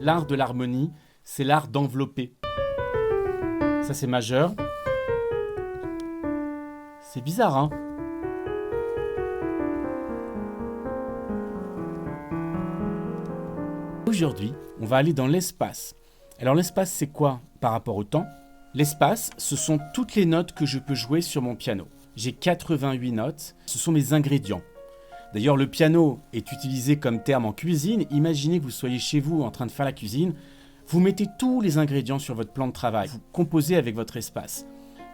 l'art de l'harmonie, c'est l'art d'envelopper. Ça, c'est majeur. C'est bizarre, hein? Aujourd'hui, on va aller dans l'espace. Alors l'espace, c'est quoi par rapport au temps? L'espace, ce sont toutes les notes que je peux jouer sur mon piano. J'ai 88 notes, ce sont mes ingrédients. D'ailleurs, le piano est utilisé comme terme en cuisine. Imaginez que vous soyez chez vous en train de faire la cuisine. Vous mettez tous les ingrédients sur votre plan de travail. Vous composez avec votre espace.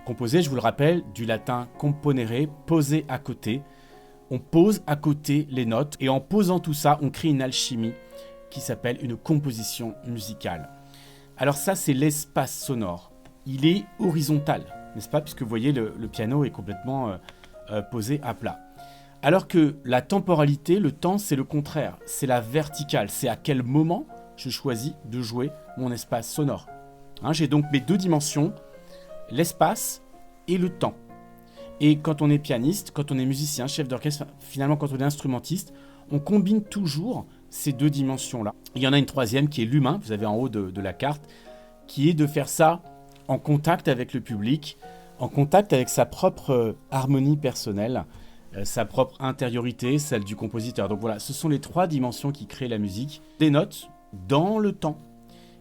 Composer, je vous le rappelle, du latin componere, poser à côté. On pose à côté les notes et en posant tout ça, on crée une alchimie qui s'appelle une composition musicale. Alors ça, c'est l'espace sonore. Il est horizontal, n'est-ce pas? Puisque vous voyez, le piano est complètement posé à plat. Alors que la temporalité, le temps, c'est le contraire. C'est la verticale. C'est à quel moment je choisis de jouer mon espace sonore. J'ai donc mes deux dimensions, l'espace et le temps. Et quand on est pianiste, quand on est musicien, chef d'orchestre, finalement quand on est instrumentiste, on combine toujours ces deux dimensions-là. Il y en a une troisième qui est l'humain, vous avez en haut de la carte, qui est de faire ça en contact avec le public, en contact avec sa propre harmonie personnelle, sa propre intériorité, celle du compositeur. Donc voilà, ce sont les trois dimensions qui créent la musique. Des notes dans le temps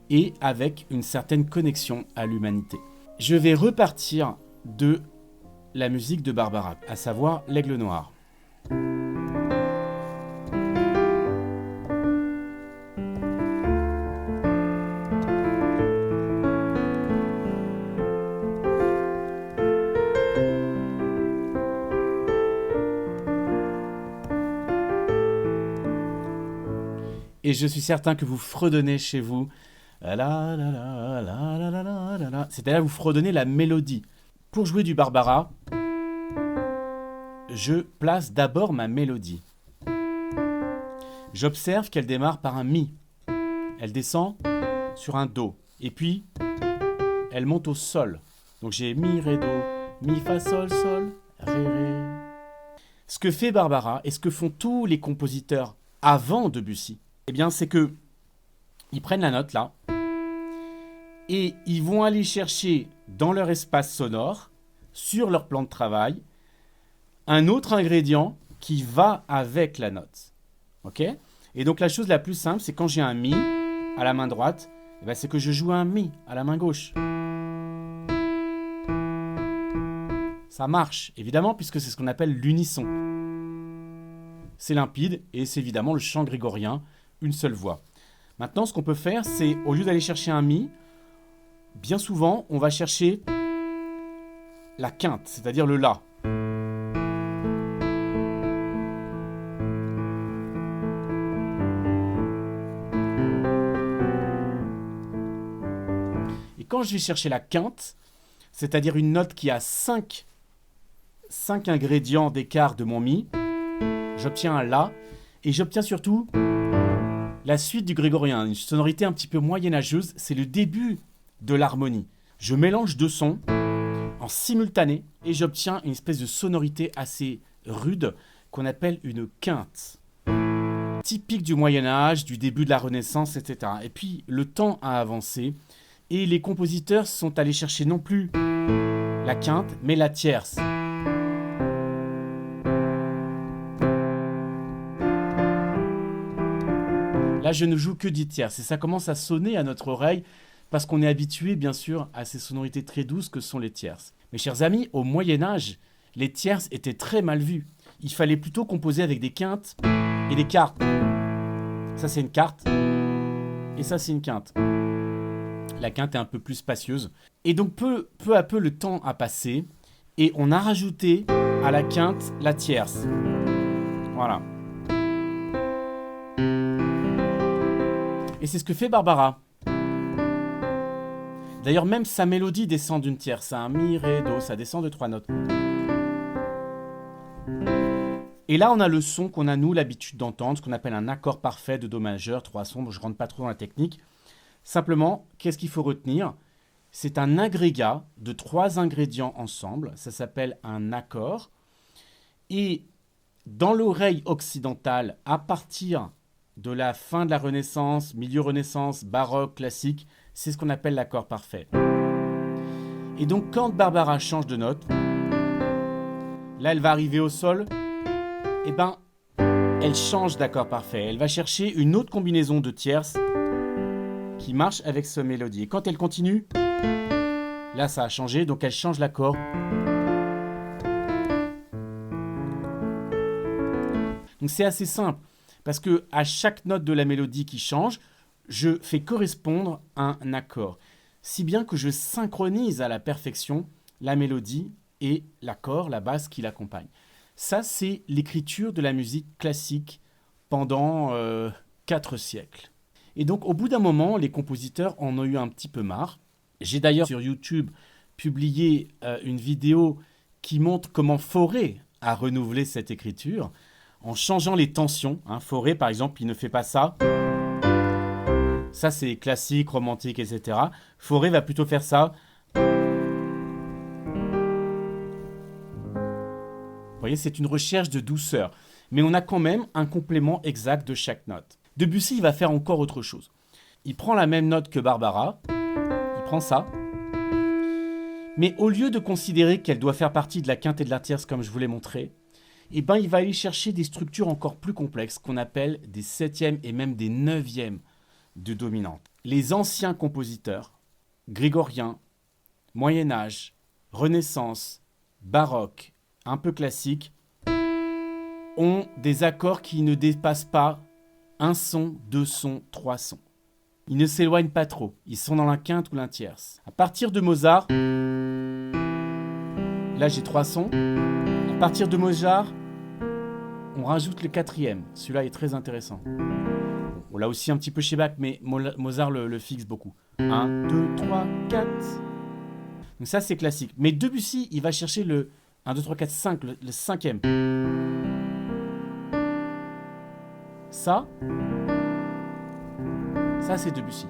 et avec une certaine connexion à l'humanité. Je vais repartir de la musique de Barbara, à savoir l'Aigle Noir. Et je suis certain que vous fredonnez chez vous. C'est-à-dire vous fredonnez la mélodie. Pour jouer du Barbara, je place d'abord ma mélodie. J'observe qu'elle démarre par un Mi. Elle descend sur un Do. Et puis, elle monte au Sol. Donc j'ai Mi, Ré, Do, Mi, Fa, Sol, Sol, Ré, Ré. Ce que fait Barbara et ce que font tous les compositeurs avant Debussy, eh bien, c'est que ils prennent la note là et ils vont aller chercher dans leur espace sonore, sur leur plan de travail, un autre ingrédient qui va avec la note. Ok? Et donc la chose la plus simple, c'est quand j'ai un Mi à la main droite, eh bien, c'est que je joue un Mi à la main gauche. Ça marche, évidemment, puisque c'est ce qu'on appelle l'unisson. C'est limpide et c'est évidemment le chant grégorien, une seule voix. Maintenant, ce qu'on peut faire, c'est, au lieu d'aller chercher un Mi, bien souvent, on va chercher la quinte, c'est-à-dire le La. Et quand je vais chercher la quinte, c'est-à-dire une note qui a 5 ingrédients d'écart de mon Mi, j'obtiens un La, et j'obtiens surtout la suite du grégorien, une sonorité un petit peu moyenâgeuse, c'est le début de l'harmonie. Je mélange deux sons en simultané et j'obtiens une espèce de sonorité assez rude qu'on appelle une quinte. Typique du Moyen-Âge, du début de la Renaissance, etc. Et puis le temps a avancé et les compositeurs sont allés chercher non plus la quinte, mais la tierce. Là, je ne joue que 10 tierces et ça commence à sonner à notre oreille parce qu'on est habitué, bien sûr, à ces sonorités très douces que sont les tierces. Mes chers amis, au Moyen-Âge, les tierces étaient très mal vues. Il fallait plutôt composer avec des quintes et des quartes. Ça, c'est une quarte et ça, c'est une quinte. La quinte est un peu plus spacieuse. Et donc, peu à peu, le temps a passé et on a rajouté à la quinte la tierce. Voilà. Et c'est ce que fait Barbara. D'ailleurs, même sa mélodie descend d'une tierce. C'est un Mi, Ré, Do, ça descend de 3 notes. Et là, on a le son qu'on a, nous, l'habitude d'entendre, ce qu'on appelle un accord parfait de Do majeur, 3 sons. Bon, je ne rentre pas trop dans la technique. Simplement, qu'est-ce qu'il faut retenir? C'est un agrégat de 3 ingrédients ensemble. Ça s'appelle un accord. Et dans l'oreille occidentale, à partir de la fin de la Renaissance, milieu Renaissance, baroque, classique, c'est ce qu'on appelle l'accord parfait. Et donc quand Barbara change de note, là elle va arriver au sol, et ben elle change d'accord parfait. Elle va chercher une autre combinaison de tierces qui marche avec ce mélodie. Et quand elle continue, là ça a changé, donc elle change l'accord. Donc c'est assez simple, parce que à chaque note de la mélodie qui change, je fais correspondre un accord. Si bien que je synchronise à la perfection la mélodie et l'accord, la basse qui l'accompagne. Ça, c'est l'écriture de la musique classique pendant 4 siècles. Et donc, au bout d'un moment, les compositeurs en ont eu un petit peu marre. J'ai d'ailleurs sur YouTube publié une vidéo qui montre comment Fauré a renouvelé cette écriture en changeant les tensions. Fauré, par exemple, il ne fait pas ça. Ça, c'est classique, romantique, etc. Fauré va plutôt faire ça. Vous voyez, c'est une recherche de douceur. Mais on a quand même un complément exact de chaque note. Debussy, il va faire encore autre chose. Il prend la même note que Barbara. Il prend ça. Mais au lieu de considérer qu'elle doit faire partie de la quinte et de la tierce, comme je vous l'ai montré, il va aller chercher des structures encore plus complexes qu'on appelle des septièmes et même des neuvièmes de dominante. Les anciens compositeurs, grégoriens, Moyen-Âge, Renaissance, baroque, un peu classique, ont des accords qui ne dépassent pas un son, 2 sons, 3 sons. Ils ne s'éloignent pas trop, ils sont dans la quinte ou la tierce. À partir de Mozart, là j'ai 3 sons. À partir de Mozart, on rajoute le 4e. Celui-là est très intéressant. On l'a aussi un petit peu chez Bach, mais Mozart le fixe beaucoup. 1, 2, 3, 4. Donc ça, c'est classique. Mais Debussy, il va chercher le 1, 2, 3, 4, 5, le 5e. Ça c'est Debussy.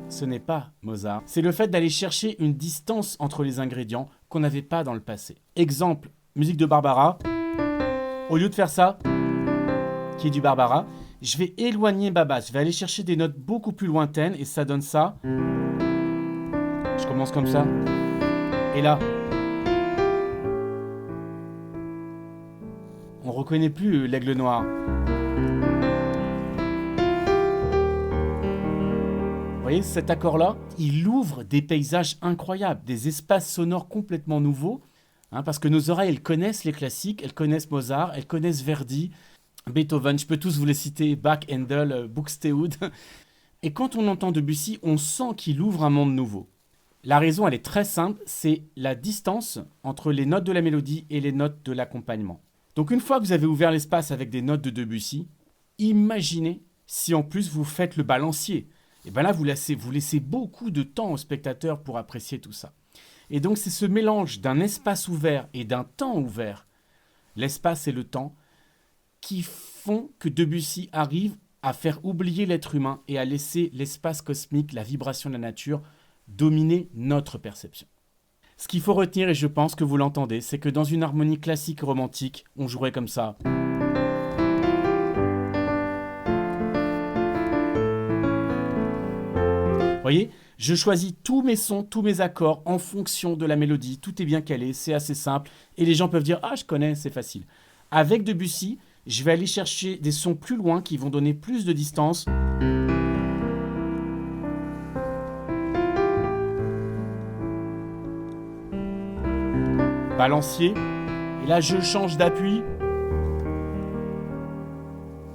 Ce n'est pas Mozart. C'est le fait d'aller chercher une distance entre les ingrédients qu'on n'avait pas dans le passé. Exemple, musique de Barbara. Au lieu de faire ça, qui est du Barbara, je vais éloigner ma basse. Je vais aller chercher des notes beaucoup plus lointaines et ça donne ça. Je commence comme ça. Et là, on reconnaît plus l'aigle noir. Vous voyez, cet accord-là, il ouvre des paysages incroyables, des espaces sonores complètement nouveaux, parce que nos oreilles, elles connaissent les classiques, elles connaissent Mozart, elles connaissent Verdi, Beethoven, je peux tous vous les citer, Bach, Handel, Buxtehude. Et quand on entend Debussy, on sent qu'il ouvre un monde nouveau. La raison, elle est très simple, c'est la distance entre les notes de la mélodie et les notes de l'accompagnement. Donc une fois que vous avez ouvert l'espace avec des notes de Debussy, imaginez si en plus vous faites le balancier. Et bien là, vous laissez beaucoup de temps au spectateur pour apprécier tout ça. Et donc c'est ce mélange d'un espace ouvert et d'un temps ouvert, l'espace et le temps, qui font que Debussy arrive à faire oublier l'être humain et à laisser l'espace cosmique, la vibration de la nature, dominer notre perception. Ce qu'il faut retenir, et je pense que vous l'entendez, c'est que dans une harmonie classique romantique, on jouerait comme ça. Vous voyez, je choisis tous mes sons, tous mes accords en fonction de la mélodie. Tout est bien calé, c'est assez simple. Et les gens peuvent dire « Ah, je connais, c'est facile ». Avec Debussy, je vais aller chercher des sons plus loin qui vont donner plus de distance. Balancier. Et là, je change d'appui.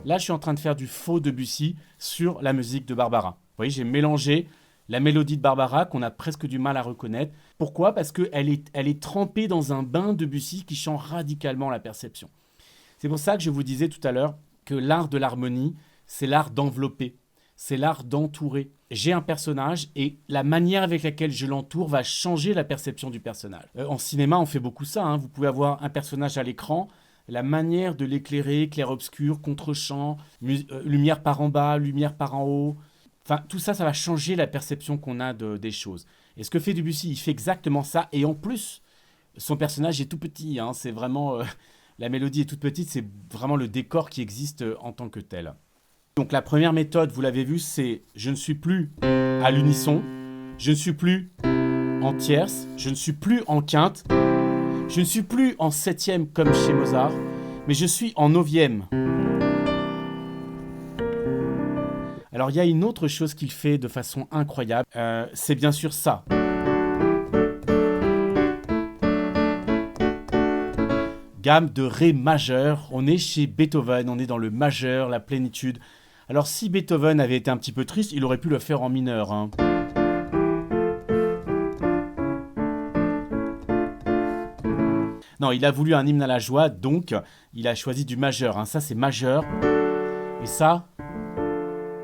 Là, je suis en train de faire du faux Debussy sur la musique de Barbara. Vous voyez, j'ai mélangé la mélodie de Barbara qu'on a presque du mal à reconnaître. Pourquoi ? Parce qu'elle est trempée dans un bain Debussy qui change radicalement la perception. C'est pour ça que je vous disais tout à l'heure que l'art de l'harmonie, c'est l'art d'envelopper, c'est l'art d'entourer. J'ai un personnage et la manière avec laquelle je l'entoure va changer la perception du personnage. En cinéma, on fait beaucoup ça. Vous pouvez avoir un personnage à l'écran, la manière de l'éclairer, clair-obscur, contre-champ, lumière par en bas, lumière par en haut. Enfin, tout ça, ça va changer la perception qu'on a des choses. Et ce que fait Debussy, il fait exactement ça. Et en plus, son personnage est tout petit. C'est vraiment... La mélodie est toute petite, c'est vraiment le décor qui existe en tant que tel. Donc la première méthode, vous l'avez vu, c'est je ne suis plus à l'unisson, je ne suis plus en tierce, je ne suis plus en quinte, je ne suis plus en septième comme chez Mozart, mais je suis en neuvième. Alors il y a une autre chose qu'il fait de façon incroyable, c'est bien sûr ça. Gamme de Ré majeur, on est chez Beethoven, on est dans le majeur, la plénitude. Alors si Beethoven avait été un petit peu triste, il aurait pu le faire en mineur. Hein. Non, il a voulu un hymne à la joie, donc il a choisi du majeur. Hein. Ça c'est majeur, et ça,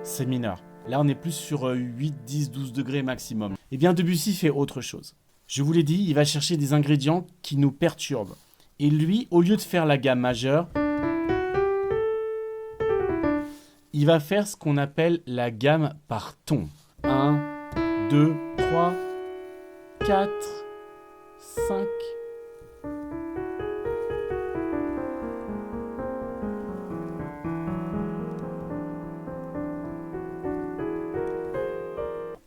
c'est mineur. Là on est plus sur 8, 10, 12 degrés maximum. Eh bien Debussy fait autre chose. Je vous l'ai dit, il va chercher des ingrédients qui nous perturbent. Et lui, au lieu de faire la gamme majeure, il va faire ce qu'on appelle la gamme par ton. 1, 2, 3, 4, 5.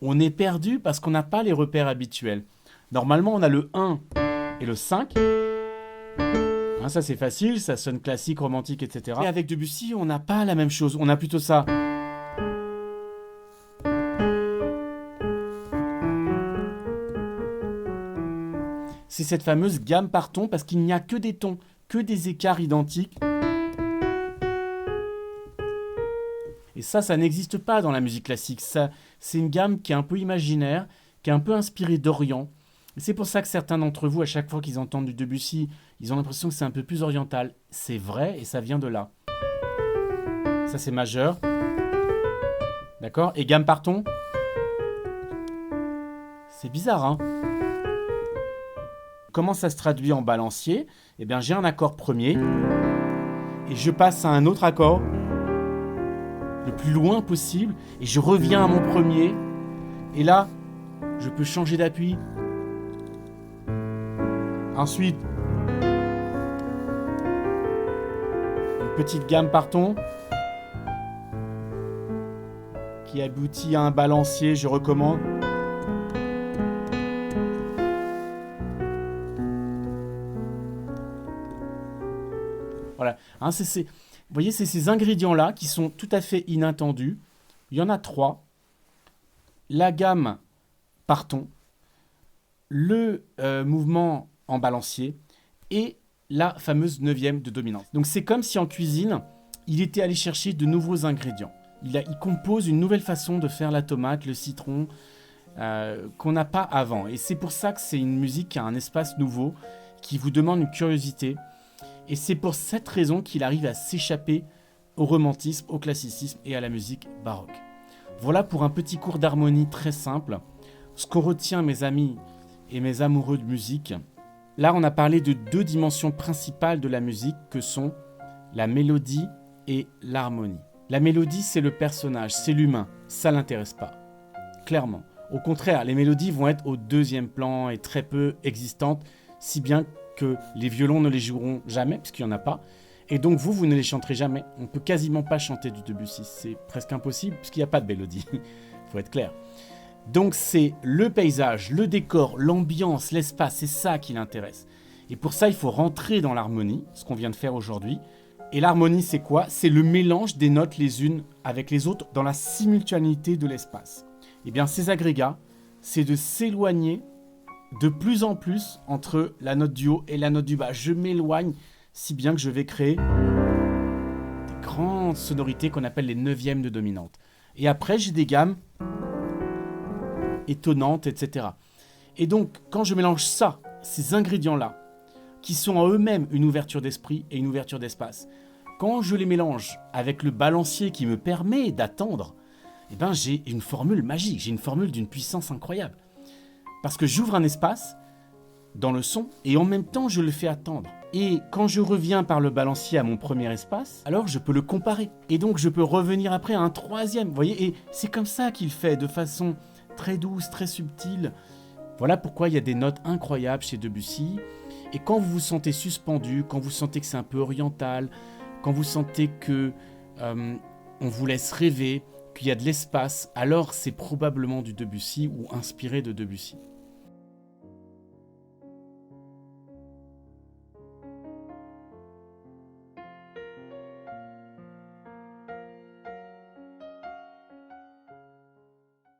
On est perdu parce qu'on n'a pas les repères habituels. Normalement, on a le 1 et le 5. Hein, ça c'est facile, ça sonne classique, romantique, etc. Et avec Debussy, on n'a pas la même chose, on a plutôt ça. C'est cette fameuse gamme par ton parce qu'il n'y a que des tons, que des écarts identiques. Et ça n'existe pas dans la musique classique. Ça, c'est une gamme qui est un peu imaginaire, qui est un peu inspirée d'Orient. Et c'est pour ça que certains d'entre vous, à chaque fois qu'ils entendent du Debussy, ils ont l'impression que c'est un peu plus oriental. C'est vrai et ça vient de là. Ça c'est majeur. D'accord? Et gamme par ton? C'est bizarre, hein? Comment ça se traduit en balancier? Eh bien, j'ai un accord premier et je passe à un autre accord le plus loin possible et je reviens à mon premier. Et là, je peux changer d'appui. Ensuite, une petite gamme par ton qui aboutit à un balancier, je recommande. Voilà, hein, vous voyez, c'est ces ingrédients-là qui sont tout à fait inattendus. Il y en a 3. La gamme par ton, le mouvement en balancier et la fameuse 9e de dominante. Donc c'est comme si en cuisine, il était allé chercher de nouveaux ingrédients. Il compose une nouvelle façon de faire la tomate, le citron, qu'on n'a pas avant. Et c'est pour ça que c'est une musique qui a un espace nouveau, qui vous demande une curiosité. Et c'est pour cette raison qu'il arrive à s'échapper au romantisme, au classicisme et à la musique baroque. Voilà pour un petit cours d'harmonie très simple. Ce qu'on retient, mes amis et mes amoureux de musique, là on a parlé de 2 dimensions principales de la musique que sont la mélodie et l'harmonie. La mélodie, c'est le personnage, c'est l'humain, ça ne l'intéresse pas, clairement. Au contraire, les mélodies vont être au 2e plan et très peu existantes, si bien que les violons ne les joueront jamais, puisqu'il n'y en a pas, et donc vous ne les chanterez jamais. On ne peut quasiment pas chanter du Debussy, c'est presque impossible, puisqu'il n'y a pas de mélodie, il faut être clair. Donc c'est le paysage, le décor, l'ambiance, l'espace, c'est ça qui l'intéresse. Et pour ça, il faut rentrer dans l'harmonie, ce qu'on vient de faire aujourd'hui. Et l'harmonie, c'est quoi? C'est le mélange des notes les unes avec les autres dans la simultanéité de l'espace. Et bien ces agrégats, c'est de s'éloigner de plus en plus entre la note du haut et la note du bas. Je m'éloigne si bien que je vais créer des grandes sonorités qu'on appelle les 9e de dominante. Et après, j'ai des gammes étonnantes, etc. Et donc, quand je mélange ça, ces ingrédients-là, qui sont en eux-mêmes une ouverture d'esprit et une ouverture d'espace, quand je les mélange avec le balancier qui me permet d'attendre, eh ben, j'ai une formule magique, j'ai une formule d'une puissance incroyable. Parce que j'ouvre un espace dans le son et en même temps je le fais attendre. Et quand je reviens par le balancier à mon premier espace, alors je peux le comparer. Et donc je peux revenir après à un 3e, vous voyez. Et c'est comme ça qu'il fait, de façon très douce, très subtile. Voilà pourquoi il y a des notes incroyables chez Debussy. Et quand vous vous sentez suspendu, quand vous sentez que c'est un peu oriental, quand vous sentez que on vous laisse rêver, qu'il y a de l'espace, alors c'est probablement du Debussy ou inspiré de Debussy.